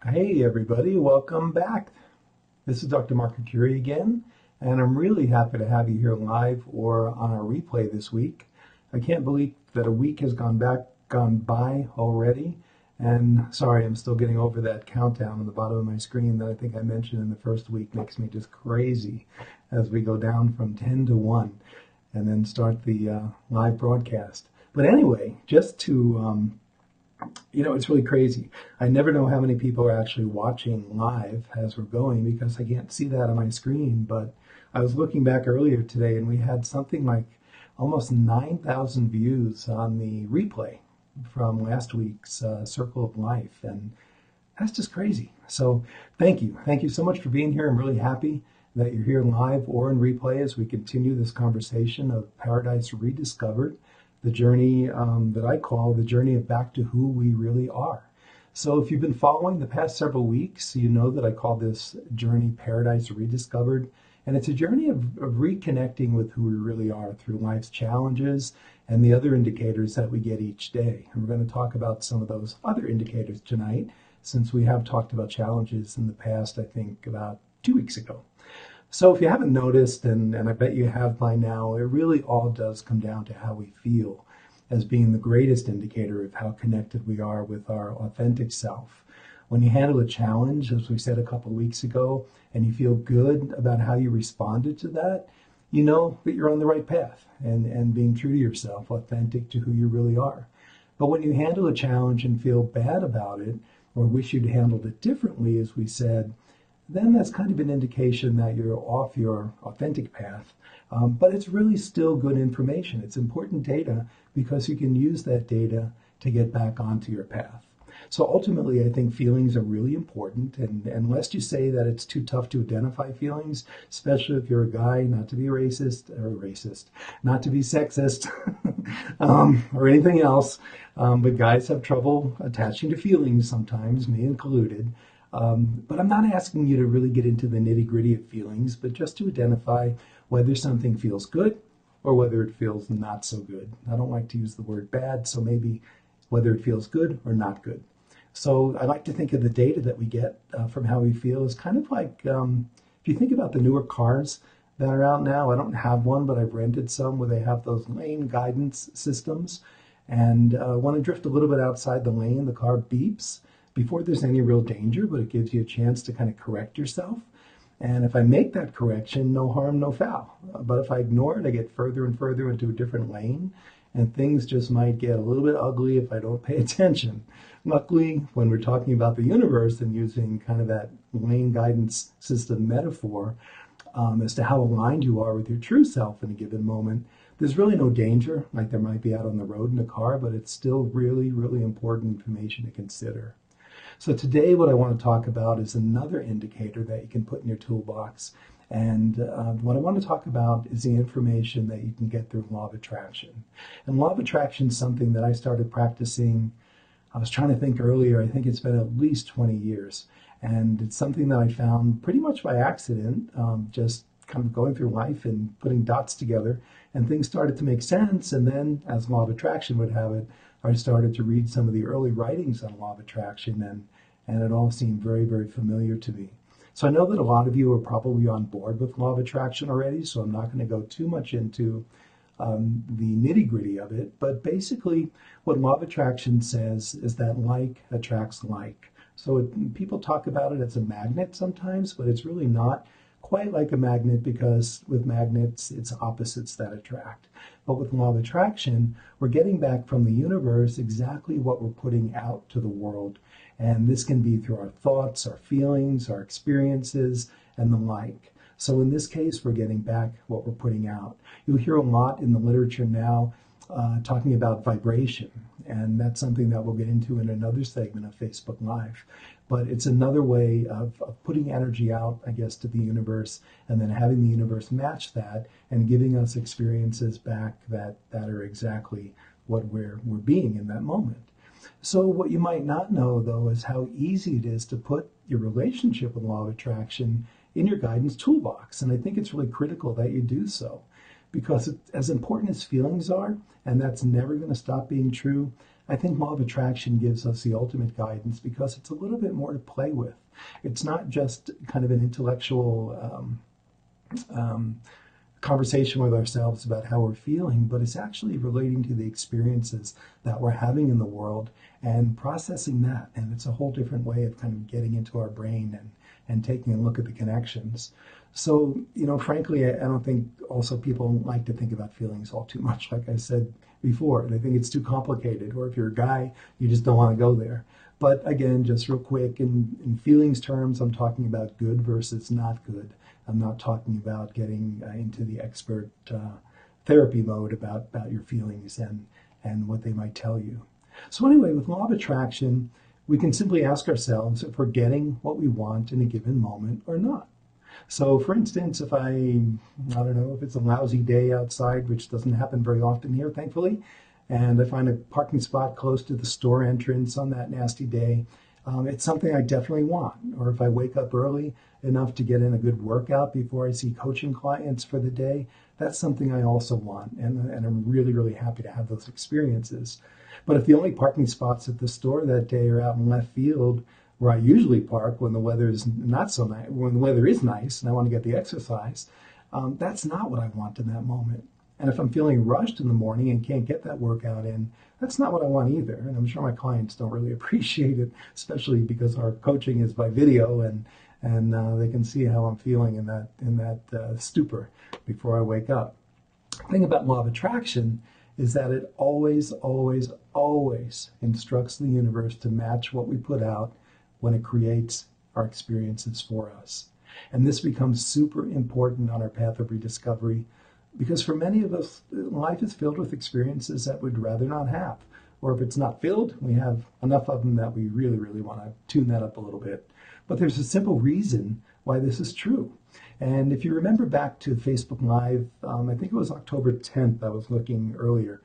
Hey everybody, welcome back. This is Dr. Mark Arcuri again, and I'm really happy to have you here live or on our replay this week. I can't believe that a week has gone by already, and sorry, I'm still getting over that countdown on the bottom of my screen that I think I mentioned in the first week. Makes me just crazy as we go down from 10 to 1 and then start the live broadcast. But anyway, just to it's really crazy. I never know how many people are actually watching live as we're going because I can't see that on my screen. But I was looking back earlier today and we had something like almost 9,000 views on the replay from last week's Circle of Life. And that's just crazy. So thank you. Thank you so much for being here. I'm really happy that you're here live or in replay as we continue this conversation of Paradise Rediscovered, the journey that I call the journey of back to who we really are. So if you've been following the past several weeks, you know that I call this journey Paradise Rediscovered. And it's a journey of reconnecting with who we really are through life's challenges and the other indicators that we get each day. And we're going to talk about some of those other indicators tonight, since we have talked about challenges in the past, I think about 2 weeks ago. So if you haven't noticed, and I bet you have by now, it really all does come down to how we feel as being the greatest indicator of how connected we are with our authentic self. When you handle a challenge, as we said a couple of weeks ago, and you feel good about how you responded to that, you know that you're on the right path and being true to yourself, authentic to who you really are. But when you handle a challenge and feel bad about it, or wish you'd handled it differently, as we said, then that's kind of an indication that you're off your authentic path. But it's really still good information. It's important data because you can use that data to get back onto your path. So ultimately, I think feelings are really important. And unless you say that it's too tough to identify feelings, especially if you're a guy, not to be racist, not to be sexist, or anything else, but guys have trouble attaching to feelings sometimes, me included. But I'm not asking you to really get into the nitty-gritty of feelings, but just to identify whether something feels good or whether it feels not so good. I don't like to use the word bad, so maybe whether it feels good or not good. So I like to think of the data that we get from how we feel as kind of like, if you think about the newer cars that are out now, I don't have one, but I've rented some where they have those lane guidance systems. And when I drift a little bit outside the lane, the car beeps before there's any real danger, but it gives you a chance to kind of correct yourself. And if I make that correction, no harm, no foul. But if I ignore it, I get further and further into a different lane, and things just might get a little bit ugly if I don't pay attention. Luckily, when we're talking about the universe and using kind of that lane guidance system metaphor as to how aligned you are with your true self in a given moment, there's really no danger like there might be out on the road in a car, but it's still really, really important information to consider. So today what I want to talk about is another indicator that you can put in your toolbox. And what I want to talk about is the information that you can get through law of attraction. And law of attraction is something that I started practicing, I was trying to think earlier, I think it's been at least 20 years. And it's something that I found pretty much by accident, just kind of going through life and putting dots together. And things started to make sense. And then, as law of attraction would have it, I started to read some of the early writings on law of attraction, and it all seemed very, very familiar to me. So I know that a lot of you are probably on board with law of attraction already, so I'm not going to go too much into the nitty-gritty of it. But basically, what law of attraction says is that like attracts like. So people talk about it as a magnet sometimes, but it's really not quite like a magnet, because with magnets, it's opposites that attract. But with law of attraction, we're getting back from the universe exactly what we're putting out to the world. And this can be through our thoughts, our feelings, our experiences, and the like. So in this case, we're getting back what we're putting out. You'll hear a lot in the literature now talking about vibration. And that's something that we'll get into in another segment of Facebook Live. But it's another way of putting energy out, I guess, to the universe, and then having the universe match that and giving us experiences back that are exactly what we're being in that moment. So what you might not know, though, is how easy it is to put your relationship with law of attraction in your guidance toolbox. And I think it's really critical that you do so, because as important as feelings are, and that's never going to stop being true, I think law of attraction gives us the ultimate guidance because it's a little bit more to play with. It's not just kind of an intellectual conversation with ourselves about how we're feeling, but it's actually relating to the experiences that we're having in the world and processing that. And it's a whole different way of kind of getting into our brain and taking a look at the connections. So, frankly, I don't think also people like to think about feelings all too much. Like I said before, they think it's too complicated, or if you're a guy, you just don't want to go there. But again, just real quick, in feelings terms, I'm talking about good versus not good. I'm not talking about getting into the expert therapy mode about your feelings and what they might tell you. So anyway, with law of attraction, we can simply ask ourselves if we're getting what we want in a given moment or not. So for instance, if I don't know, if it's a lousy day outside, which doesn't happen very often here, thankfully, and I find a parking spot close to the store entrance on that nasty day, it's something I definitely want. Or if I wake up early enough to get in a good workout before I see coaching clients for the day, that's something I also want. And I'm really, really happy to have those experiences. But if the only parking spots at the store that day are out in left field, where I usually park when the weather is not so nice, when the weather is nice and I want to get the exercise, that's not what I want in that moment. And if I'm feeling rushed in the morning and can't get that workout in, that's not what I want either. And I'm sure my clients don't really appreciate it, especially because our coaching is by video and they can see how I'm feeling in that stupor before I wake up. The thing about law of attraction is that it always, always, always instructs the universe to match what we put out when it creates our experiences for us. And this becomes super important on our path of rediscovery because for many of us, life is filled with experiences that we'd rather not have. Or if it's not filled, we have enough of them that we really, really want to tune that up a little bit. But there's a simple reason why this is true. And if you remember back to Facebook Live, I think it was October 10th, I was looking earlier.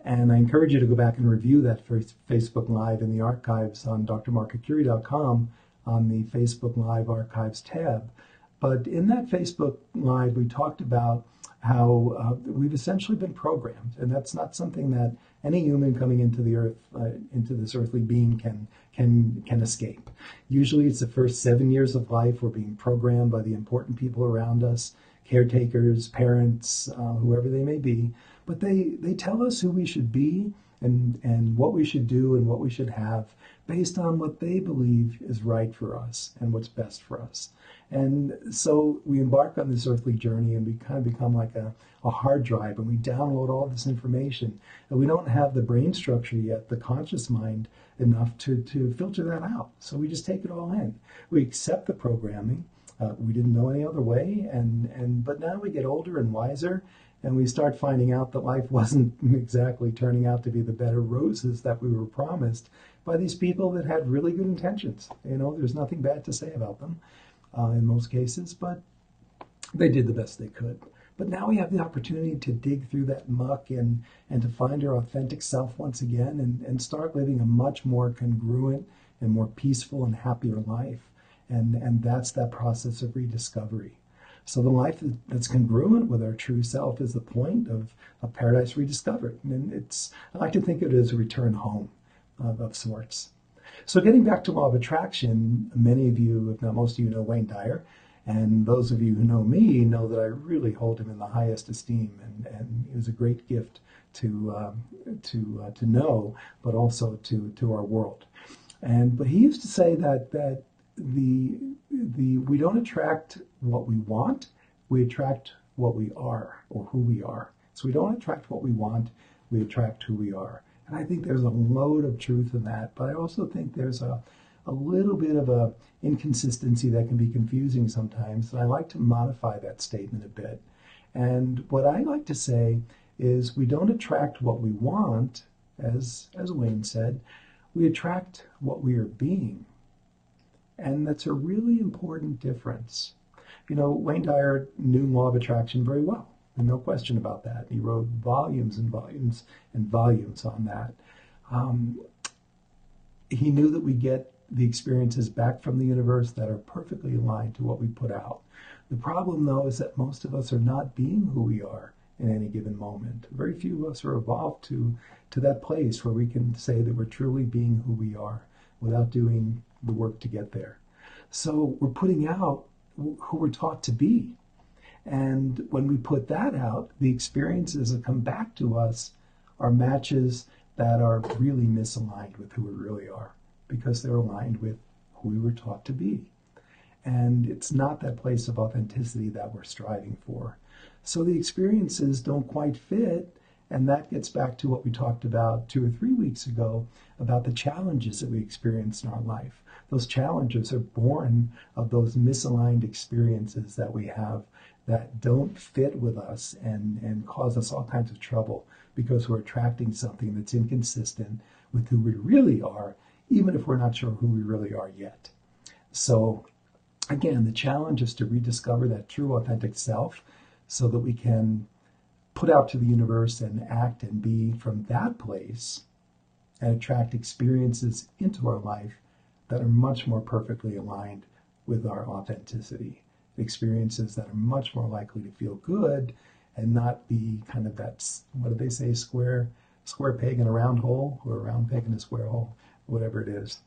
And I encourage you to go back and review that first Facebook Live in the archives on drmarkacuri.com on the Facebook Live archives tab. But in that Facebook Live, we talked about how we've essentially been programmed, and that's not something that any human coming into the earth, into this earthly being, can escape. Usually, it's the first 7 years of life we're being programmed by the important people around us, caretakers, parents, whoever they may be. But they tell us who we should be and what we should do and what we should have based on what they believe is right for us and what's best for us. And so we embark on this earthly journey and we kind of become like a hard drive and we download all this information. And we don't have the brain structure yet, the conscious mind, enough to filter that out. So we just take it all in. We accept the programming. We didn't know any other way. But now we get older and wiser and we start finding out that life wasn't exactly turning out to be the bed of roses that we were promised by these people that had really good intentions. There's nothing bad to say about them. In most cases, but they did the best they could. But now we have the opportunity to dig through that muck and to find our authentic self once again and start living a much more congruent and more peaceful and happier life. And that's that process of rediscovery. So the life that's congruent with our true self is the point of paradise rediscovered. And I like to think of it as a return home of sorts. So getting back to law of attraction, many of you, if not most of you, know Wayne Dyer. And those of you who know me know that I really hold him in the highest esteem. And it was a great gift to know, but also to our world. But he used to say that we don't attract what we want, we attract what we are or who we are. So we don't attract what we want, we attract who we are. And I think there's a load of truth in that, but I also think there's a little bit of a inconsistency that can be confusing sometimes, and I like to modify that statement a bit. And what I like to say is we don't attract what we want, as Wayne said, we attract what we are being. And that's a really important difference. Wayne Dyer knew law of attraction very well. And no question about that. He wrote volumes and volumes and volumes on that. He knew that we get the experiences back from the universe that are perfectly aligned to what we put out. The problem, though, is that most of us are not being who we are in any given moment. Very few of us are evolved to that place where we can say that we're truly being who we are without doing the work to get there. So we're putting out who we're taught to be. And when we put that out, the experiences that come back to us are matches that are really misaligned with who we really are, because they're aligned with who we were taught to be. And it's not that place of authenticity that we're striving for. So the experiences don't quite fit, and that gets back to what we talked about 2 or 3 weeks ago about the challenges that we experience in our life. Those challenges are born of those misaligned experiences that we have that don't fit with us and cause us all kinds of trouble because we're attracting something that's inconsistent with who we really are, even if we're not sure who we really are yet. So again, the challenge is to rediscover that true authentic self so that we can put out to the universe and act and be from that place and attract experiences into our life that are much more perfectly aligned with our authenticity. Experiences that are much more likely to feel good and not be kind of that, what do they say, square peg in a round hole, or a round peg in a square hole, whatever it is.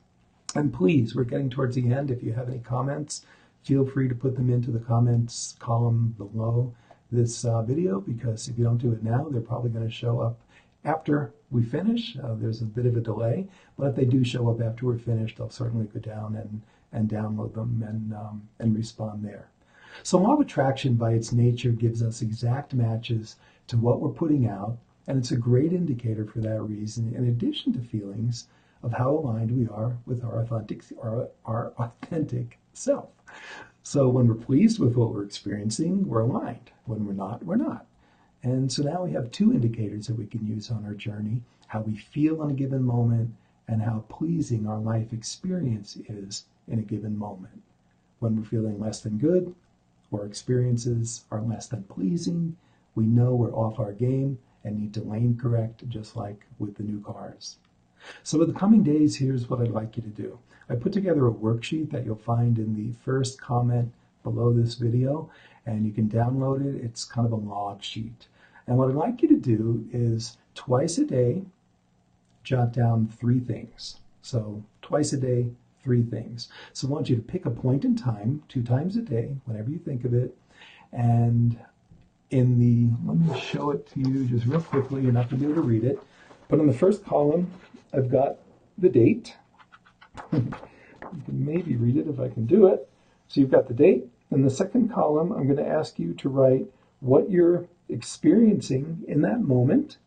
And please, we're getting towards the end. If you have any comments, feel free to put them into the comments column below this video, because if you don't do it now, they're probably going to show up after we finish. There's a bit of a delay, but if they do show up after we're finished, I'll certainly go down and download them and respond there. So law of attraction by its nature gives us exact matches to what we're putting out, and it's a great indicator for that reason, in addition to feelings of how aligned we are with our authentic self. So when we're pleased with what we're experiencing, we're aligned. When we're not, we're not. And so now we have 2 indicators that we can use on our journey: how we feel in a given moment and how pleasing our life experience is in a given moment. When we're feeling less than good, or experiences are less than pleasing, we know we're off our game and need to lane correct, just like with the new cars. So in the coming days, here's what I'd like you to do. I put together a worksheet that you'll find in the first comment below this video, and you can download it. It's kind of a log sheet. And what I'd like you to do is twice a day, jot down 3 things. So twice a day, 3 things. So I want you to pick a point in time, 2 times a day, whenever you think of it. And let me show it to you just real quickly. You're not going to be able to read it. But in the first column, I've got the date. You can maybe read it if I can do it. So you've got the date. In the second column, I'm going to ask you to write what you're experiencing in that moment,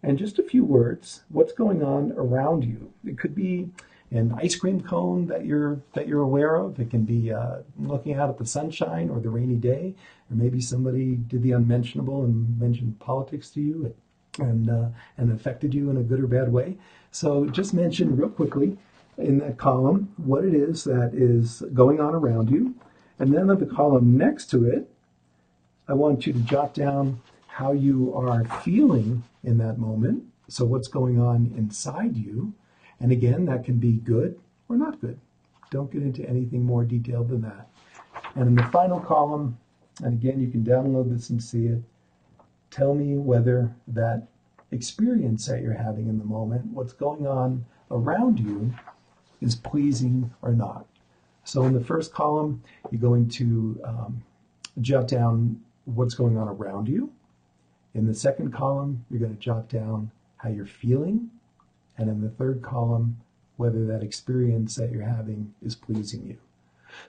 and just a few words, what's going on around you. It could be an ice cream cone that you're aware of. It can be looking out at the sunshine or the rainy day, or maybe somebody did the unmentionable and mentioned politics to you and affected you in a good or bad way. So just mention real quickly in that column what it is that is going on around you. And then in the column next to it, I want you to jot down how you are feeling in that moment. So what's going on inside you. And again, that can be good or not good. Don't get into anything more detailed than that. And in the final column, and again, you can download this and see it, tell me whether that experience that you're having in the moment, what's going on around you, is pleasing or not. So in the first column, you're going to jot down what's going on around you. In the second column, you're going to jot down how you're feeling. And in the third column, whether that experience that you're having is pleasing you.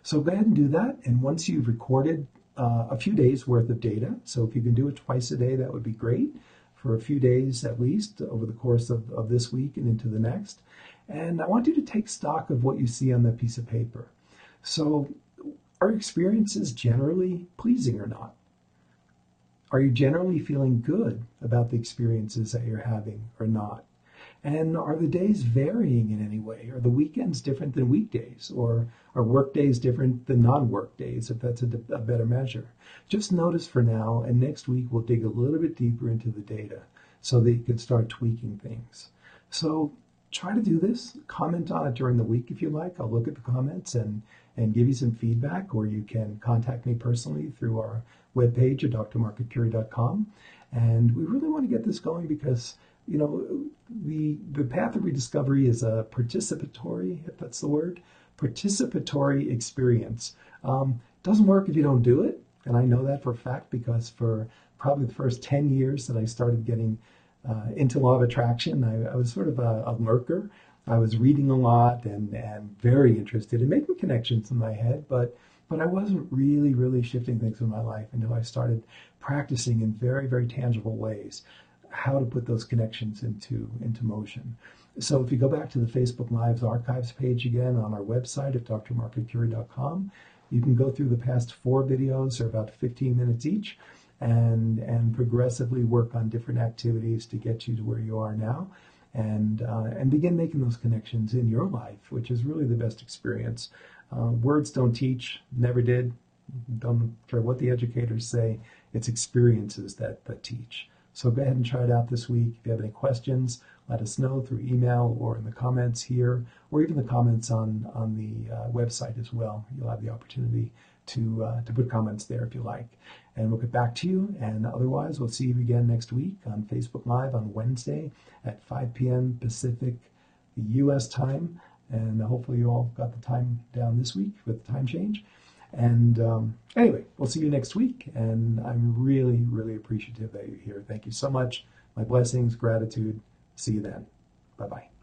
So go ahead and do that. And once you've recorded a few days worth of data, so if you can do it twice a day, that would be great, for a few days at least over the course of this week and into the next. And I want you to take stock of what you see on that piece of paper. So are experiences generally pleasing or not? Are you generally feeling good about the experiences that you're having or not? And are the days varying in any way? Are the weekends different than weekdays? Or are work days different than non-work days, if that's a better measure? Just notice for now, and next week we'll dig a little bit deeper into the data so that you can start tweaking things. So try to do this. Comment on it during the week if you like. I'll look at the comments and give you some feedback, or you can contact me personally through our webpage at drmarkarcuri.com. And we really want to get this going because, you know, the path of rediscovery is a participatory, if that's the word, participatory experience. Doesn't work if you don't do it. And I know that for a fact because for probably the first 10 years that I started getting into law of attraction, I was sort of a lurker. I was reading a lot and very interested in making connections in my head, but I wasn't really shifting things in my life until I started practicing in very tangible ways how to put those connections into motion. So if you go back to the Facebook Lives archives page again on our website at drmarkarcuri.com, you can go through the past 4 videos. They're about 15 minutes each, and progressively work on different activities to get you to where you are now, and begin making those connections in your life, which is really the best experience. Words don't teach, never did. Don't care what the educators say. It's experiences that teach. So go ahead and try it out this week. If you have any questions, let us know through email or in the comments here, or even the comments on the website as well. You'll have the opportunity to put comments there if you like. And we'll get back to you. And otherwise, we'll see you again next week on Facebook Live on Wednesday at 5 p.m. Pacific U.S. time. And hopefully you all got the time down this week with the time change. And anyway, we'll see you next week. And I'm really appreciative that you're here. Thank you so much. My blessings, gratitude. See you then. Bye-bye.